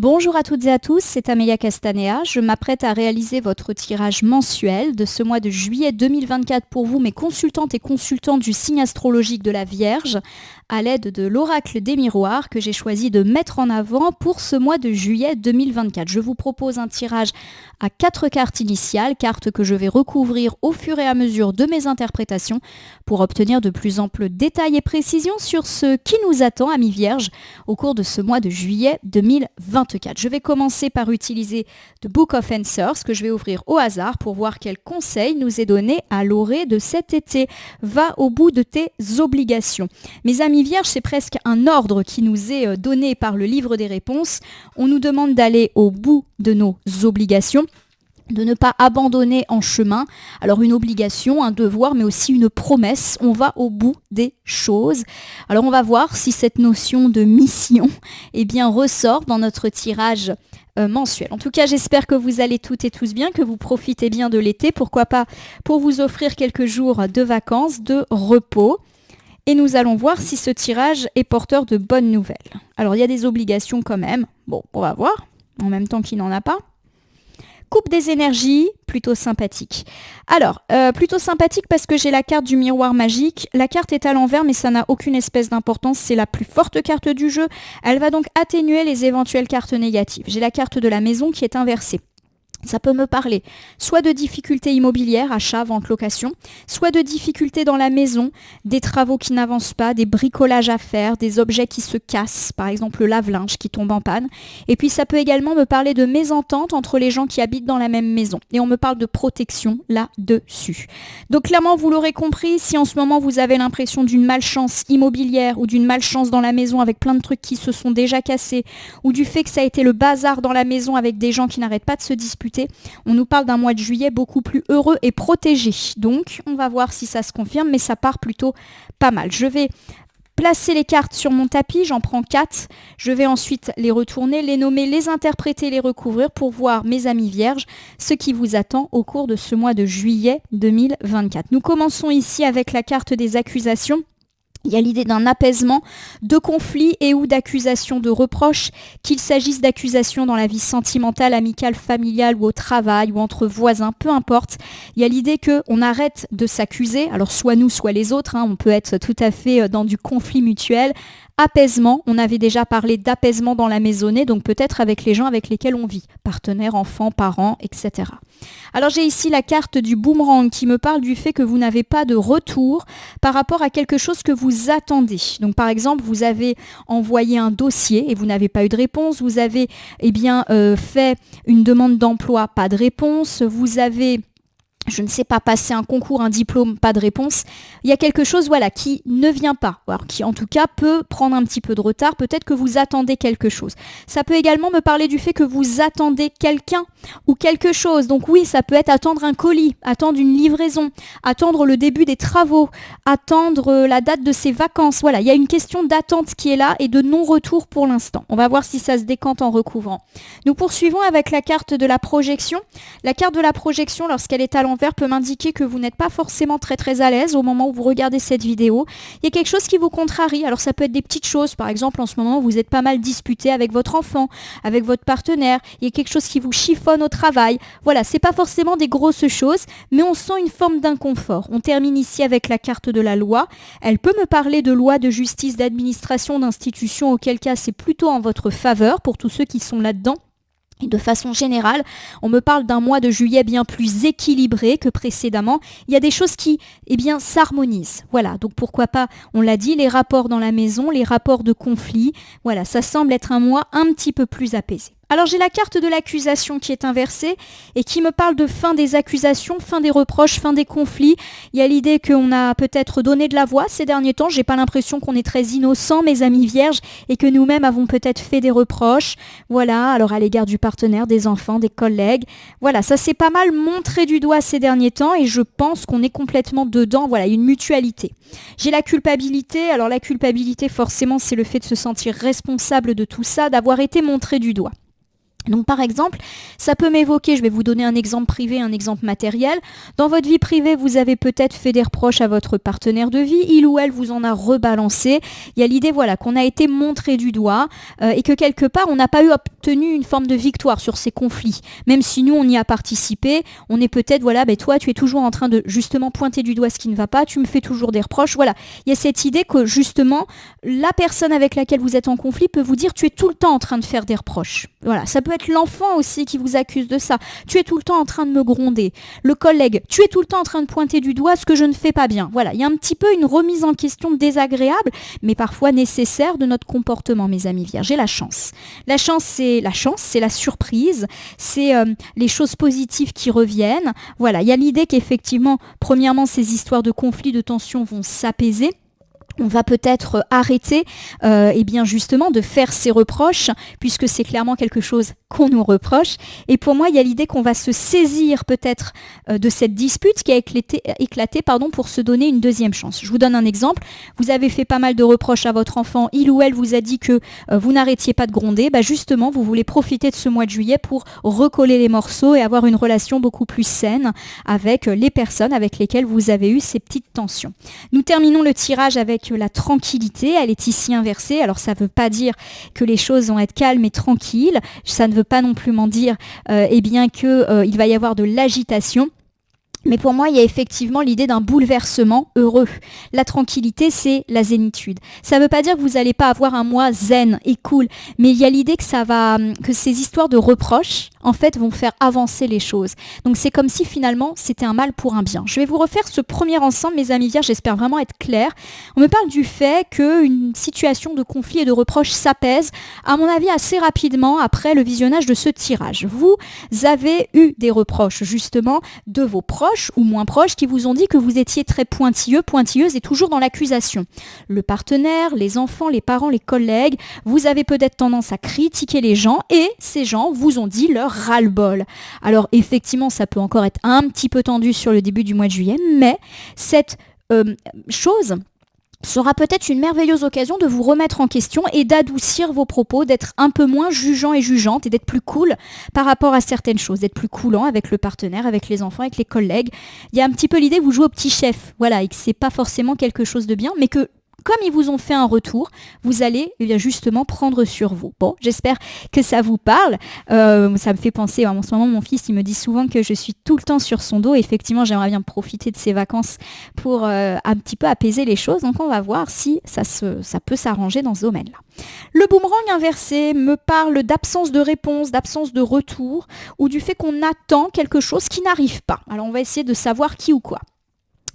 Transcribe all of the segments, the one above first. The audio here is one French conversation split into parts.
Bonjour à toutes et à tous, c'est Amelia Castanea. Je m'apprête à réaliser votre tirage mensuel de ce mois de juillet 2024 pour vous, mes consultantes et consultants du signe astrologique de la Vierge, à l'aide de l'oracle des miroirs que j'ai choisi de mettre en avant pour ce mois de juillet 2024. Je vous propose un tirage à 4 cartes initiales, cartes que je vais recouvrir au fur et à mesure de mes interprétations pour obtenir de plus amples détails et précisions sur ce qui nous attend, amis Vierges, au cours de ce mois de juillet 2024. Je vais commencer par utiliser The Book of Answers que je vais ouvrir au hasard pour voir quel conseil nous est donné à l'orée de cet été. Va au bout de tes obligations. Mes amis Vierges, c'est presque un ordre qui nous est donné par le livre des réponses. On nous demande d'aller au bout de nos obligations, de ne pas abandonner en chemin. Alors une obligation, un devoir, mais aussi une promesse. On va au bout des choses. Alors on va voir si cette notion de mission ressort dans notre tirage mensuel. En tout cas, j'espère que vous allez toutes et tous bien, que vous profitez bien de l'été. Pourquoi pas pour vous offrir quelques jours de vacances, de repos. Et nous allons voir si ce tirage est porteur de bonnes nouvelles. Alors il y a des obligations quand même. Bon, on va voir. En même temps qu'il n'en a pas. Coupe des énergies, plutôt sympathique. Alors, plutôt sympathique parce que j'ai la carte du miroir magique. La carte est à l'envers, mais ça n'a aucune espèce d'importance. C'est la plus forte carte du jeu. Elle va donc atténuer les éventuelles cartes négatives. J'ai la carte de la maison qui est inversée. Ça peut me parler soit de difficultés immobilières, achat, vente, location, soit de difficultés dans la maison, des travaux qui n'avancent pas, des bricolages à faire, des objets qui se cassent, par exemple le lave-linge qui tombe en panne. Et puis ça peut également me parler de mésentente entre les gens qui habitent dans la même maison. Et on me parle de protection là-dessus. Donc clairement, vous l'aurez compris, si en ce moment vous avez l'impression d'une malchance immobilière ou d'une malchance dans la maison avec plein de trucs qui se sont déjà cassés, ou du fait que ça a été le bazar dans la maison avec des gens qui n'arrêtent pas de se disputer, on nous parle d'un mois de juillet beaucoup plus heureux et protégé. Donc, on va voir si ça se confirme, mais ça part plutôt pas mal. Je vais placer les cartes sur mon tapis, j'en prends 4. Je vais ensuite les retourner, les nommer, les interpréter, les recouvrir pour voir, mes amis vierges, ce qui vous attend au cours de ce mois de juillet 2024. Nous commençons ici avec la carte des accusations. Il y a l'idée d'un apaisement, de conflits et ou d'accusations, de reproches, qu'il s'agisse d'accusations dans la vie sentimentale, amicale, familiale ou au travail ou entre voisins, peu importe. Il y a l'idée qu'on arrête de s'accuser, alors soit nous, soit les autres, on peut être tout à fait dans du conflit mutuel. Apaisement, on avait déjà parlé d'apaisement dans la maisonnée, donc peut-être avec les gens avec lesquels on vit, partenaires, enfants, parents, etc. Alors j'ai ici la carte du boomerang qui me parle du fait que vous n'avez pas de retour par rapport à quelque chose que vous attendez. Donc par exemple, vous avez envoyé un dossier et vous n'avez pas eu de réponse, vous avez fait une demande d'emploi, pas de réponse, vous avez je ne sais pas, passer un concours, un diplôme, pas de réponse. Il y a quelque chose qui ne vient pas, alors qui en tout cas peut prendre un petit peu de retard. Peut-être que vous attendez quelque chose. Ça peut également me parler du fait que vous attendez quelqu'un ou quelque chose. Donc oui, ça peut être attendre un colis, attendre une livraison, attendre le début des travaux, attendre la date de ses vacances. Voilà, il y a une question d'attente qui est là et de non-retour pour l'instant. On va voir si ça se décante en recouvrant. Nous poursuivons avec la carte de la projection. La carte de la projection, lorsqu'elle est à l'envers, peut m'indiquer que vous n'êtes pas forcément très à l'aise au moment où vous regardez cette vidéo. Il y a quelque chose qui vous contrarie. Alors ça peut être des petites choses. Par exemple, en ce moment, vous êtes pas mal disputé avec votre enfant, avec votre partenaire. Il y a quelque chose qui vous chiffonne au travail. Voilà, c'est pas forcément des grosses choses, mais on sent une forme d'inconfort. On termine ici avec la carte de la loi. Elle peut me parler de loi, de justice, d'administration, d'institution, auquel cas c'est plutôt en votre faveur pour tous ceux qui sont là-dedans. Et de façon générale, on me parle d'un mois de juillet bien plus équilibré que précédemment. Il y a des choses qui, s'harmonisent. Voilà, donc pourquoi pas, on l'a dit, les rapports dans la maison, les rapports de conflit. Voilà, ça semble être un mois un petit peu plus apaisé. Alors j'ai la carte de l'accusation qui est inversée et qui me parle de fin des accusations, fin des reproches, fin des conflits. Il y a l'idée qu'on a peut-être donné de la voix ces derniers temps. J'ai pas l'impression qu'on est très innocents, mes amis vierges, et que nous-mêmes avons peut-être fait des reproches. Voilà, alors à l'égard du partenaire, des enfants, des collègues. Voilà, ça s'est pas mal montré du doigt ces derniers temps et je pense qu'on est complètement dedans. Voilà, une mutualité. J'ai la culpabilité. Alors la culpabilité, forcément, c'est le fait de se sentir responsable de tout ça, d'avoir été montré du doigt. Donc par exemple, ça peut m'évoquer, je vais vous donner un exemple privé, un exemple matériel. Dans votre vie privée, vous avez peut-être fait des reproches à votre partenaire de vie, il ou elle vous en a rebalancé. Il y a l'idée voilà, qu'on a été montré du doigt et que quelque part, on n'a pas eu obtenu une forme de victoire sur ces conflits. Même si nous, on y a participé, on est peut-être, voilà, ben toi, tu es toujours en train de justement pointer du doigt ce qui ne va pas, tu me fais toujours des reproches. Voilà, il y a cette idée que justement, la personne avec laquelle vous êtes en conflit peut vous dire, tu es tout le temps en train de faire des reproches. Voilà, ça peut être l'enfant aussi qui vous accuse de ça. Tu es tout le temps en train de me gronder. Le collègue, tu es tout le temps en train de pointer du doigt ce que je ne fais pas bien. Voilà, il y a un petit peu une remise en question désagréable, mais parfois nécessaire de notre comportement, mes amis vierges. Et la chance. La chance, c'est la surprise, c'est les choses positives qui reviennent. Voilà, il y a l'idée qu'effectivement, premièrement, ces histoires de conflits, de tensions vont s'apaiser. On va peut-être arrêter eh bien justement de faire ces reproches, puisque c'est clairement quelque chose qu'on nous reproche. Et pour moi, il y a l'idée qu'on va se saisir peut-être de cette dispute qui a éclaté pour se donner une deuxième chance. Je vous donne un exemple. Vous avez fait pas mal de reproches à votre enfant. Il ou elle vous a dit que vous n'arrêtiez pas de gronder. Bah justement, vous voulez profiter de ce mois de juillet pour recoller les morceaux et avoir une relation beaucoup plus saine avec les personnes avec lesquelles vous avez eu ces petites tensions. Nous terminons le tirage avec la tranquillité, elle est ici inversée. Alors ça ne veut pas dire que les choses vont être calmes et tranquilles, ça ne veut pas non plus m'en dire eh bien qu'il va y avoir de l'agitation. Mais pour moi, il y a effectivement l'idée d'un bouleversement heureux. La tranquillité, c'est la zénitude. Ça ne veut pas dire que vous n'allez pas avoir un mois zen et cool, mais il y a l'idée que ces histoires de reproches, en fait, vont faire avancer les choses. Donc c'est comme si finalement, c'était un mal pour un bien. Je vais vous refaire ce premier ensemble, mes amis vierges, j'espère vraiment être clair. On me parle du fait qu'une situation de conflit et de reproche s'apaise, à mon avis, assez rapidement après le visionnage de ce tirage. Vous avez eu des reproches, justement, de vos proches, ou moins proches qui vous ont dit que vous étiez très pointilleux, pointilleuse et toujours dans l'accusation. Le partenaire, les enfants, les parents, les collègues, vous avez peut-être tendance à critiquer les gens et ces gens vous ont dit leur ras-le-bol. Alors effectivement, ça peut encore être un petit peu tendu sur le début du mois de juillet, mais cette chose sera peut-être une merveilleuse occasion de vous remettre en question et d'adoucir vos propos, d'être un peu moins jugeant et jugeante et d'être plus cool par rapport à certaines choses, d'être plus coulant avec le partenaire, avec les enfants, avec les collègues. Il y a un petit peu l'idée que vous jouez au petit chef, voilà, et que c'est pas forcément quelque chose de bien, mais que comme ils vous ont fait un retour, vous allez justement prendre sur vous. Bon, j'espère que ça vous parle. Ça me fait penser, en ce moment, mon fils, il me dit souvent que je suis tout le temps sur son dos. Effectivement, j'aimerais bien profiter de ces vacances pour un petit peu apaiser les choses. Donc, on va voir si ça peut s'arranger dans ce domaine-là. Le boomerang inversé me parle d'absence de réponse, d'absence de retour, ou du fait qu'on attend quelque chose qui n'arrive pas. Alors, on va essayer de savoir qui ou quoi.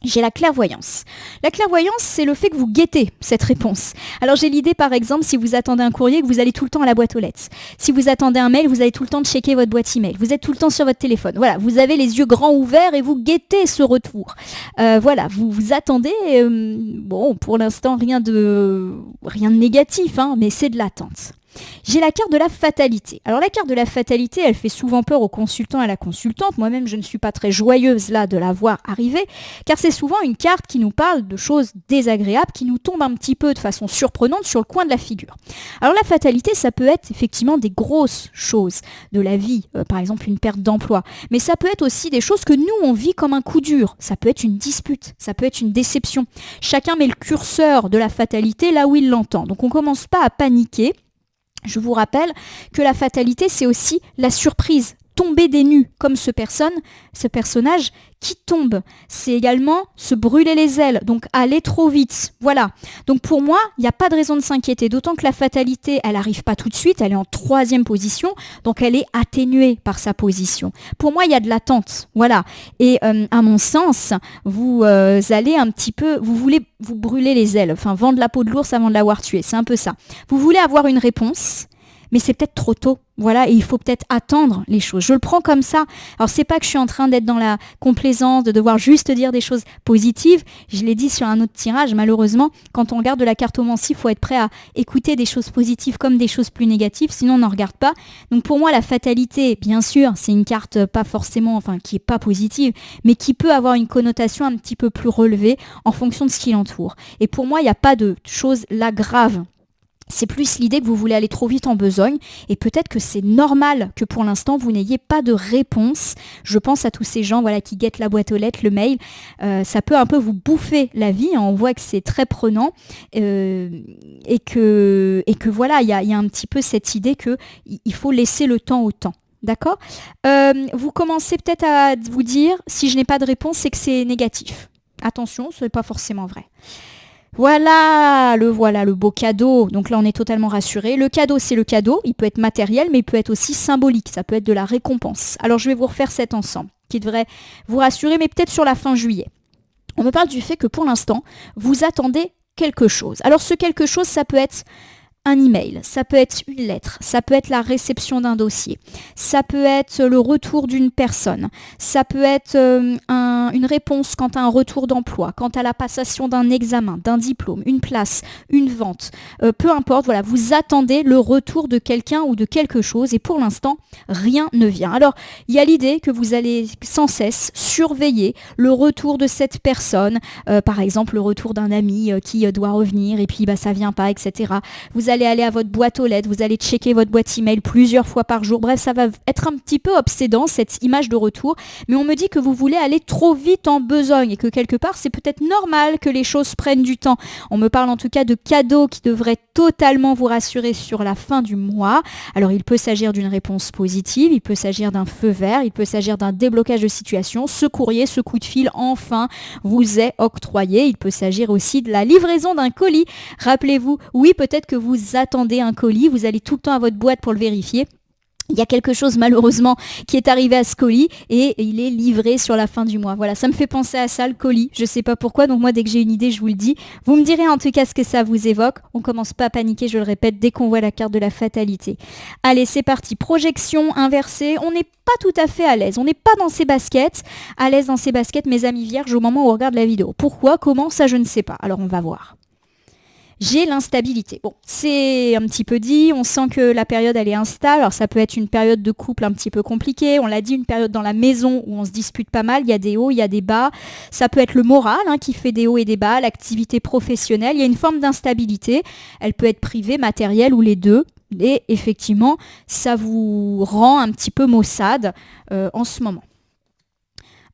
J'ai la clairvoyance. La clairvoyance, c'est le fait que vous guettez cette réponse. Alors j'ai l'idée, par exemple, si vous attendez un courrier, que vous allez tout le temps à la boîte aux lettres. Si vous attendez un mail, vous allez tout le temps checker votre boîte email. Vous êtes tout le temps sur votre téléphone. Voilà, vous avez les yeux grands ouverts et vous guettez ce retour. Voilà, vous attendez. Bon, pour l'instant, rien de négatif, hein, mais c'est de l'attente. J'ai la carte de la fatalité. Alors la carte de la fatalité, elle fait souvent peur aux consultants et à la consultante. Moi-même, je ne suis pas très joyeuse là de la voir arriver, car c'est souvent une carte qui nous parle de choses désagréables, qui nous tombe un petit peu de façon surprenante sur le coin de la figure. Alors la fatalité, ça peut être effectivement des grosses choses de la vie, par exemple une perte d'emploi, mais ça peut être aussi des choses que nous, on vit comme un coup dur. Ça peut être une dispute, ça peut être une déception. Chacun met le curseur de la fatalité là où il l'entend. Donc on ne commence pas à paniquer. Je vous rappelle que la fatalité, c'est aussi la surprise, tomber des nues, comme ce personnage qui tombe. C'est également se brûler les ailes, donc aller trop vite. Voilà. Donc pour moi, il n'y a pas de raison de s'inquiéter, d'autant que la fatalité, elle n'arrive pas tout de suite, elle est en 3e position, donc elle est atténuée par sa position. Pour moi, il y a de l'attente. Voilà. Et à mon sens, vous allez un petit peu, vous voulez vous brûler les ailes, enfin vendre la peau de l'ours avant de l'avoir tué, c'est un peu ça. Vous voulez avoir une réponse, mais c'est peut-être trop tôt. Voilà, et il faut peut-être attendre les choses. Je le prends comme ça. Alors, c'est pas que je suis en train d'être dans la complaisance, de devoir juste dire des choses positives. Je l'ai dit sur un autre tirage, malheureusement, quand on regarde de la cartomancie, il faut être prêt à écouter des choses positives comme des choses plus négatives, sinon on n'en regarde pas. Donc, pour moi, la fatalité, bien sûr, c'est une carte pas forcément, enfin, qui est pas positive, mais qui peut avoir une connotation un petit peu plus relevée en fonction de ce qui l'entoure. Et pour moi, il n'y a pas de choses là graves. C'est plus l'idée que vous voulez aller trop vite en besogne et peut-être que c'est normal que pour l'instant vous n'ayez pas de réponse. Je pense à tous ces gens qui guettent la boîte aux lettres, le mail. Ça peut un peu vous bouffer la vie, hein. On voit que c'est très prenant et que voilà, il y a un petit peu cette idée qu'il faut laisser le temps au temps. D'accord ? Vous commencez peut-être à vous dire, si je n'ai pas de réponse, c'est que c'est négatif. Attention, ce n'est pas forcément vrai. Voilà le beau cadeau. Donc là, on est totalement rassuré. Le cadeau, c'est le cadeau. Il peut être matériel, mais il peut être aussi symbolique. Ça peut être de la récompense. Alors, je vais vous refaire cet ensemble qui devrait vous rassurer, mais peut-être sur la fin juillet. On me parle du fait que pour l'instant, vous attendez quelque chose. Alors, ce quelque chose, ça peut être un email, ça peut être une lettre, ça peut être la réception d'un dossier, ça peut être le retour d'une personne, ça peut être une réponse quant à un retour d'emploi, quant à la passation d'un examen, d'un diplôme, une place, une vente, peu importe, voilà, vous attendez le retour de quelqu'un ou de quelque chose et pour l'instant, rien ne vient. Alors, il y a l'idée que vous allez sans cesse surveiller le retour de cette personne, par exemple le retour d'un ami qui doit revenir et puis ça vient pas, etc. Vous allez aller à votre boîte aux lettres, vous allez checker votre boîte email plusieurs fois par jour. Bref, ça va être un petit peu obsédant, cette image de retour. Mais on me dit que vous voulez aller trop vite en besogne et que quelque part, c'est peut-être normal que les choses prennent du temps. On me parle en tout cas de cadeaux qui devraient totalement vous rassurer sur la fin du mois. Alors, il peut s'agir d'une réponse positive, il peut s'agir d'un feu vert, il peut s'agir d'un déblocage de situation. Ce courrier, ce coup de fil, enfin, vous est octroyé. Il peut s'agir aussi de la livraison d'un colis. Rappelez-vous, oui, peut-être que vous attendez un colis, vous allez tout le temps à votre boîte pour le vérifier. Il y a quelque chose malheureusement qui est arrivé à ce colis et il est livré sur la fin du mois. Voilà, ça me fait penser à ça, le colis. Je sais pas pourquoi, donc moi dès que j'ai une idée, je vous le dis. Vous me direz en tout cas ce que ça vous évoque. On commence pas à paniquer, je le répète, dès qu'on voit la carte de la fatalité. Allez, c'est parti. Projection inversée. On n'est pas tout à fait à l'aise. On n'est pas dans ses baskets. À l'aise dans ses baskets, mes amis vierges, au moment où on regarde la vidéo. Pourquoi ? Comment ? Ça, je ne sais pas. Alors, on va voir. J'ai l'instabilité. Bon, c'est un petit peu dit, on sent que la période elle est instable, alors ça peut être une période de couple un petit peu compliquée, on l'a dit, une période dans la maison où on se dispute pas mal, il y a des hauts, il y a des bas, ça peut être le moral qui fait des hauts et des bas, l'activité professionnelle, il y a une forme d'instabilité, elle peut être privée, matérielle ou les deux, et effectivement, ça vous rend un petit peu maussade en ce moment.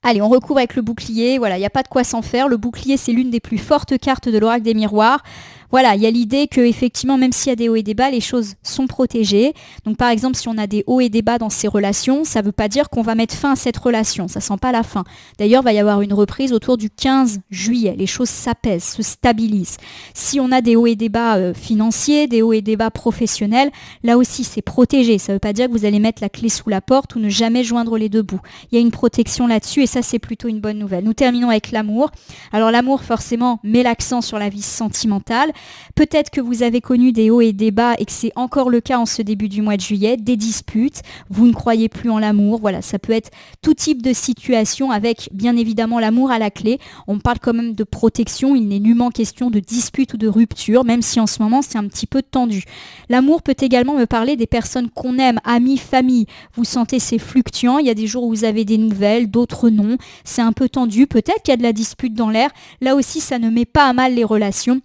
Allez, on recouvre avec le bouclier, voilà, il n'y a pas de quoi s'en faire, le bouclier c'est l'une des plus fortes cartes de l'oracle des miroirs. Voilà, il y a l'idée que effectivement, même s'il y a des hauts et des bas, les choses sont protégées. Donc par exemple, si on a des hauts et des bas dans ces relations, ça ne veut pas dire qu'on va mettre fin à cette relation, ça sent pas la fin. D'ailleurs, il va y avoir une reprise autour du 15 juillet, les choses s'apaisent, se stabilisent. Si on a des hauts et des bas financiers, des hauts et des bas professionnels, là aussi c'est protégé. Ça ne veut pas dire que vous allez mettre la clé sous la porte ou ne jamais joindre les deux bouts. Il y a une protection là-dessus et ça c'est plutôt une bonne nouvelle. Nous terminons avec l'amour. Alors l'amour forcément met l'accent sur la vie sentimentale. Peut-être que vous avez connu des hauts et des bas et que c'est encore le cas en ce début du mois de juillet, des disputes, vous ne croyez plus en l'amour, voilà, ça peut être tout type de situation avec bien évidemment l'amour à la clé. On parle quand même de protection, il n'est nullement question de dispute ou de rupture, même si en ce moment c'est un petit peu tendu. L'amour peut également me parler des personnes qu'on aime, amis, famille. Vous sentez c'est fluctuant, il y a des jours où vous avez des nouvelles, d'autres non, c'est un peu tendu, peut-être qu'il y a de la dispute dans l'air. Là aussi ça ne met pas à mal les relations.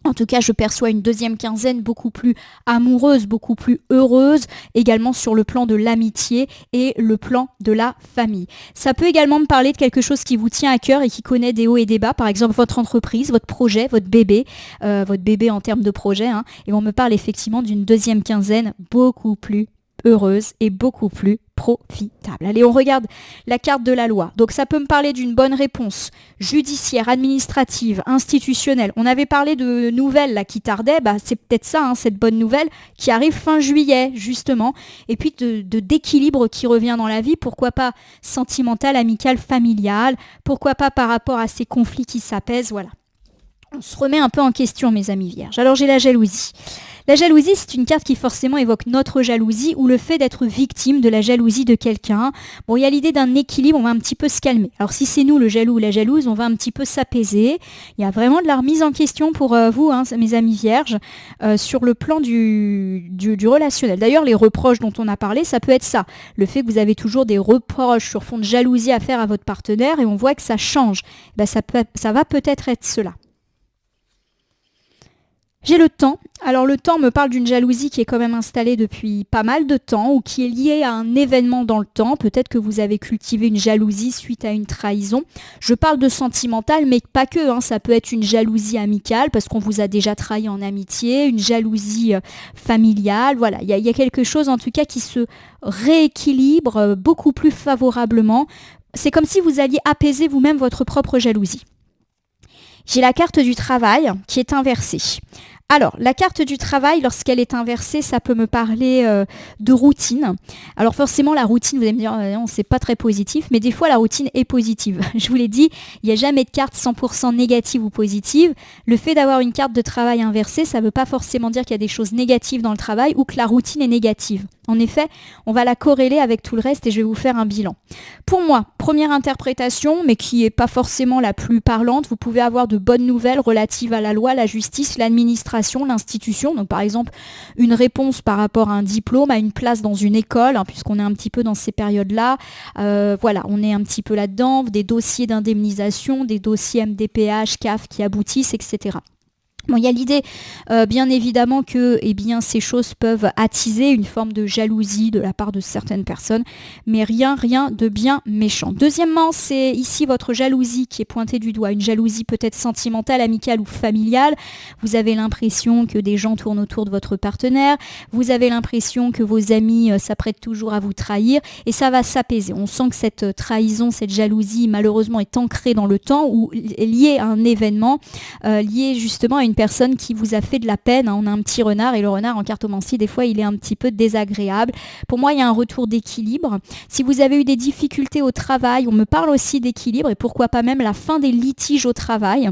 En tout cas, je perçois une deuxième quinzaine beaucoup plus amoureuse, beaucoup plus heureuse, également sur le plan de l'amitié et le plan de la famille. Ça peut également me parler de quelque chose qui vous tient à cœur et qui connaît des hauts et des bas, par exemple votre entreprise, votre projet, votre bébé en termes de projet, et on me parle effectivement d'une deuxième quinzaine beaucoup plus heureuse et beaucoup plus profitable. Allez, on regarde la carte de la loi. Donc ça peut me parler d'une bonne réponse judiciaire, administrative, institutionnelle. On avait parlé de nouvelles là qui tardaient, c'est peut-être ça, cette bonne nouvelle qui arrive fin juillet justement. Et puis d'équilibre qui revient dans la vie, pourquoi pas sentimental, amical, familial, pourquoi pas par rapport à ces conflits qui s'apaisent, voilà. On se remet un peu en question, mes amis vierges. Alors j'ai la jalousie. La jalousie, c'est une carte qui forcément évoque notre jalousie ou le fait d'être victime de la jalousie de quelqu'un. Bon, il y a l'idée d'un équilibre, on va un petit peu se calmer. Alors si c'est nous le jaloux ou la jalouse, on va un petit peu s'apaiser. Il y a vraiment de la remise en question pour vous, mes amis vierges, sur le plan du relationnel. D'ailleurs, les reproches dont on a parlé, ça peut être ça. Le fait que vous avez toujours des reproches sur fond de jalousie à faire à votre partenaire et on voit que ça change. Ça va peut-être être cela. J'ai le temps. Alors le temps me parle d'une jalousie qui est quand même installée depuis pas mal de temps ou qui est liée à un événement dans le temps. Peut-être que vous avez cultivé une jalousie suite à une trahison. Je parle de sentimental, mais pas que. Ça peut être une jalousie amicale parce qu'on vous a déjà trahi en amitié, une jalousie familiale. Voilà, il y a quelque chose en tout cas qui se rééquilibre beaucoup plus favorablement. C'est comme si vous alliez apaiser vous-même votre propre jalousie. J'ai la carte du travail qui est inversée. Alors, la carte du travail, lorsqu'elle est inversée, ça peut me parler de routine. Alors forcément, la routine, vous allez me dire, non, c'est pas très positif, mais des fois, la routine est positive. Je vous l'ai dit, il n'y a jamais de carte 100% négative ou positive. Le fait d'avoir une carte de travail inversée, ça ne veut pas forcément dire qu'il y a des choses négatives dans le travail ou que la routine est négative. En effet, on va la corréler avec tout le reste et je vais vous faire un bilan. Pour moi, première interprétation, mais qui n'est pas forcément la plus parlante, vous pouvez avoir de bonnes nouvelles relatives à la loi, la justice, l'administration, l'institution. Donc par exemple, une réponse par rapport à un diplôme, à une place dans une école, puisqu'on est un petit peu dans ces périodes-là. Voilà, on est un petit peu là-dedans, des dossiers d'indemnisation, des dossiers MDPH, CAF qui aboutissent, etc. Bon, il y a l'idée, bien évidemment, que ces choses peuvent attiser une forme de jalousie de la part de certaines personnes, mais rien de bien méchant. Deuxièmement, c'est ici votre jalousie qui est pointée du doigt, une jalousie peut-être sentimentale, amicale ou familiale. Vous avez l'impression que des gens tournent autour de votre partenaire, vous avez l'impression que vos amis s'apprêtent toujours à vous trahir, et ça va s'apaiser. On sent que cette trahison, cette jalousie, malheureusement, est ancrée dans le temps ou liée à un événement, liée justement à une personne qui vous a fait de la peine. On a un petit renard et le renard en cartomancie, des fois, il est un petit peu désagréable. Pour moi, il y a un retour d'équilibre. Si vous avez eu des difficultés au travail, on me parle aussi d'équilibre et pourquoi pas même la fin des litiges au travail.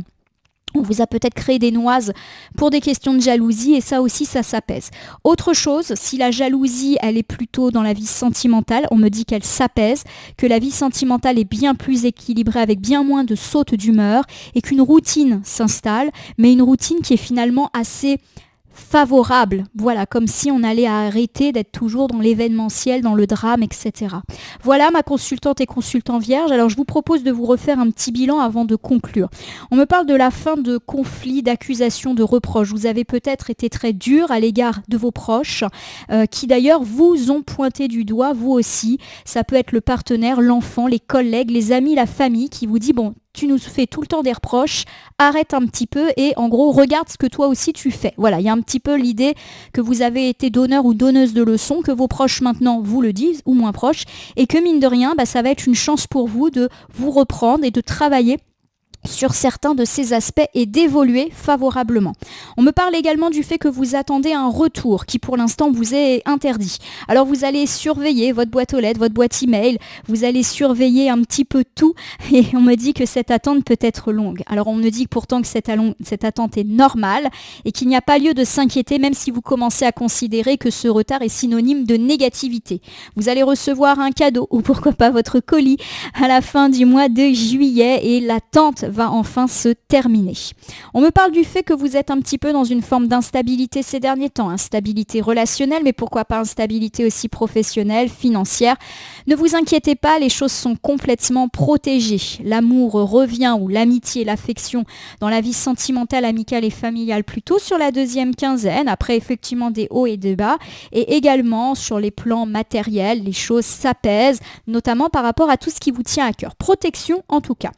On vous a peut-être créé des noises pour des questions de jalousie et ça aussi, ça s'apaise. Autre chose, si la jalousie, elle est plutôt dans la vie sentimentale, on me dit qu'elle s'apaise, que la vie sentimentale est bien plus équilibrée avec bien moins de sautes d'humeur et qu'une routine s'installe, mais une routine qui est finalement assez favorable, voilà, comme si on allait arrêter d'être toujours dans l'événementiel, dans le drame, etc. Voilà ma consultante et consultant vierge. Alors je vous propose de vous refaire un petit bilan avant de conclure. On me parle de la fin de conflits, d'accusations, de reproches. Vous avez peut-être été très dur à l'égard de vos proches, qui d'ailleurs vous ont pointé du doigt, vous aussi. Ça peut être le partenaire, l'enfant, les collègues, les amis, la famille qui vous dit, bon, tu nous fais tout le temps des reproches, arrête un petit peu et en gros regarde ce que toi aussi tu fais. Voilà, il y a un petit peu l'idée que vous avez été donneur ou donneuse de leçons, que vos proches maintenant vous le disent ou moins proches et que mine de rien, ça va être une chance pour vous de vous reprendre et de travailler sur certains de ces aspects et d'évoluer favorablement. On me parle également du fait que vous attendez un retour qui pour l'instant vous est interdit. Alors vous allez surveiller votre boîte aux lettres, votre boîte email, vous allez surveiller un petit peu tout et on me dit que cette attente peut être longue. Alors on me dit pourtant que cette attente est normale et qu'il n'y a pas lieu de s'inquiéter même si vous commencez à considérer que ce retard est synonyme de négativité. Vous allez recevoir un cadeau ou pourquoi pas votre colis à la fin du mois de juillet et l'attente va enfin se terminer. On me parle du fait que vous êtes un petit peu dans une forme d'instabilité ces derniers temps, instabilité relationnelle, mais pourquoi pas instabilité aussi professionnelle, financière. Ne vous inquiétez pas, les choses sont complètement protégées. L'amour revient ou l'amitié, l'affection dans la vie sentimentale, amicale et familiale plutôt sur la deuxième quinzaine, après effectivement des hauts et des bas, et également sur les plans matériels, les choses s'apaisent, notamment par rapport à tout ce qui vous tient à cœur. Protection en tout cas.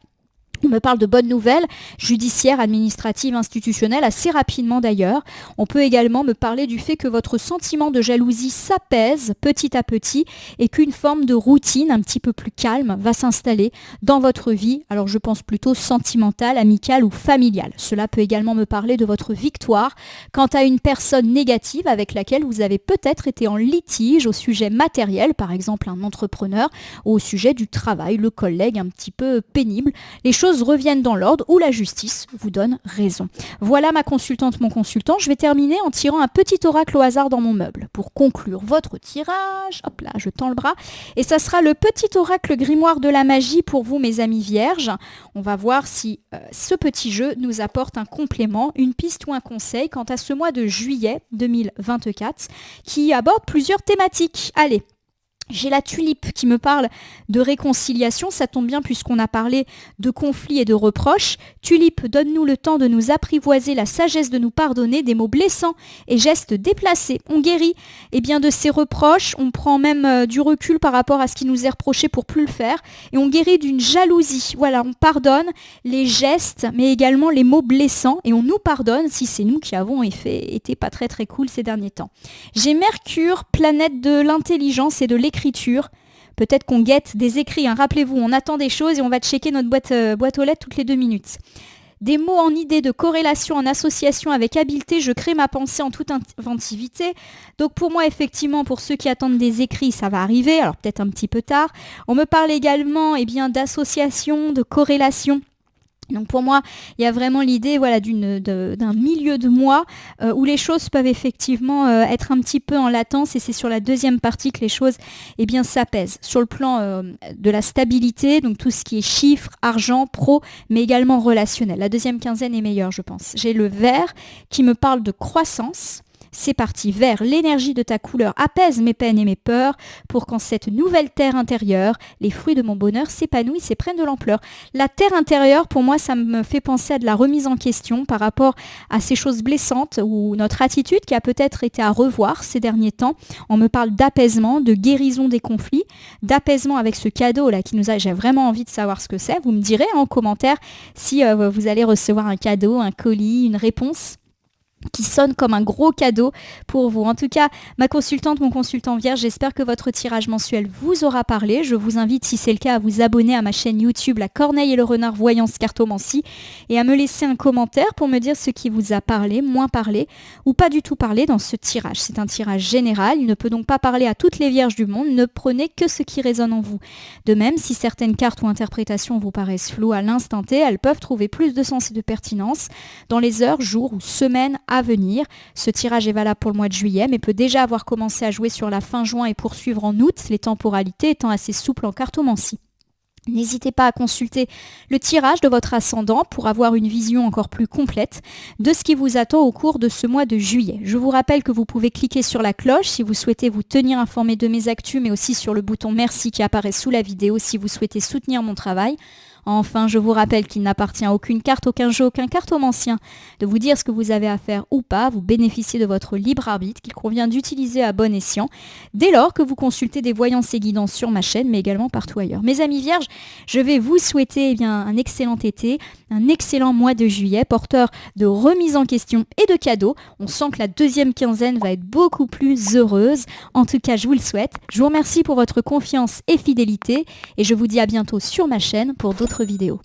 On me parle de bonnes nouvelles, judiciaires, administratives, institutionnelles, assez rapidement d'ailleurs. On peut également me parler du fait que votre sentiment de jalousie s'apaise petit à petit et qu'une forme de routine un petit peu plus calme va s'installer dans votre vie. Alors je pense plutôt sentimentale, amicale ou familiale. Cela peut également me parler de votre victoire quant à une personne négative avec laquelle vous avez peut-être été en litige au sujet matériel, par exemple un entrepreneur, ou au sujet du travail, le collègue un petit peu pénible. Les choses reviennent dans l'ordre ou la justice vous donne raison. Voilà ma consultante, mon consultant. Je vais terminer en tirant un petit oracle au hasard dans mon meuble pour conclure votre tirage. Hop là, je tends le bras. Et ça sera le petit oracle grimoire de la magie pour vous, mes amis vierges. On va voir si ce petit jeu nous apporte un complément, une piste ou un conseil quant à ce mois de juillet 2024 qui aborde plusieurs thématiques. Allez, J'ai la tulipe qui me parle de réconciliation, ça tombe bien puisqu'on a parlé de conflits et de reproches. Tulipe, donne-nous le temps de nous apprivoiser, la sagesse de nous pardonner, des mots blessants et gestes déplacés. On guérit de ces reproches, on prend même du recul par rapport à ce qui nous est reproché pour plus le faire, et on guérit d'une jalousie. Voilà, on pardonne les gestes, mais également les mots blessants, et on nous pardonne si c'est nous qui avons été pas très très cool ces derniers temps. J'ai Mercure, planète de l'intelligence et de l'écriture. Peut-être qu'on guette des écrits, hein. Rappelez-vous, on attend des choses et on va checker notre boîte aux lettres toutes les 2 minutes. Des mots en idée de corrélation, en association avec habileté, je crée ma pensée en toute inventivité. Donc pour moi, effectivement, pour ceux qui attendent des écrits, ça va arriver, alors peut-être un petit peu tard. On me parle également d'association, de corrélation. Donc pour moi, il y a vraiment l'idée d'un milieu de mois où les choses peuvent effectivement être un petit peu en latence, et c'est sur la deuxième partie que les choses s'apaisent. Sur le plan de la stabilité, donc tout ce qui est chiffres, argent, pro, mais également relationnel. La deuxième quinzaine est meilleure, je pense. J'ai le vert qui me parle de croissance. C'est parti, vert, l'énergie de ta couleur apaise mes peines et mes peurs pour qu'en cette nouvelle terre intérieure, les fruits de mon bonheur s'épanouissent et prennent de l'ampleur. La terre intérieure, pour moi, ça me fait penser à de la remise en question par rapport à ces choses blessantes ou notre attitude qui a peut-être été à revoir ces derniers temps. On me parle d'apaisement, de guérison des conflits, d'apaisement avec ce cadeau-là qui nous a... J'ai vraiment envie de savoir ce que c'est. Vous me direz en commentaire si vous allez recevoir un cadeau, un colis, une réponse qui sonne comme un gros cadeau pour vous. En tout cas, ma consultante, mon consultant vierge, j'espère que votre tirage mensuel vous aura parlé. Je vous invite, si c'est le cas, à vous abonner à ma chaîne YouTube La Corneille et le Renard Voyance Cartomancie et à me laisser un commentaire pour me dire ce qui vous a parlé, moins parlé ou pas du tout parlé dans ce tirage. C'est un tirage général, il ne peut donc pas parler à toutes les vierges du monde, ne prenez que ce qui résonne en vous. De même, si certaines cartes ou interprétations vous paraissent floues à l'instant T, elles peuvent trouver plus de sens et de pertinence dans les heures, jours ou semaines à venir. Ce tirage est valable pour le mois de juillet, mais peut déjà avoir commencé à jouer sur la fin juin et poursuivre en août, les temporalités étant assez souples en cartomancie. N'hésitez pas à consulter le tirage de votre ascendant pour avoir une vision encore plus complète de ce qui vous attend au cours de ce mois de juillet. Je vous rappelle que vous pouvez cliquer sur la cloche si vous souhaitez vous tenir informé de mes actus, mais aussi sur le bouton merci qui apparaît sous la vidéo si vous souhaitez soutenir mon travail. Enfin, je vous rappelle qu'il n'appartient à aucune carte, aucun jeu, aucun cartomancien de vous dire ce que vous avez à faire ou pas. Vous bénéficiez de votre libre arbitre qu'il convient d'utiliser à bon escient dès lors que vous consultez des voyances et guidances sur ma chaîne, mais également partout ailleurs. Mes amis vierges, je vais vous souhaiter un excellent été, un excellent mois de juillet, porteur de remise en question et de cadeaux. On sent que la deuxième quinzaine va être beaucoup plus heureuse. En tout cas, je vous le souhaite. Je vous remercie pour votre confiance et fidélité et je vous dis à bientôt sur ma chaîne pour d'autres vidéos.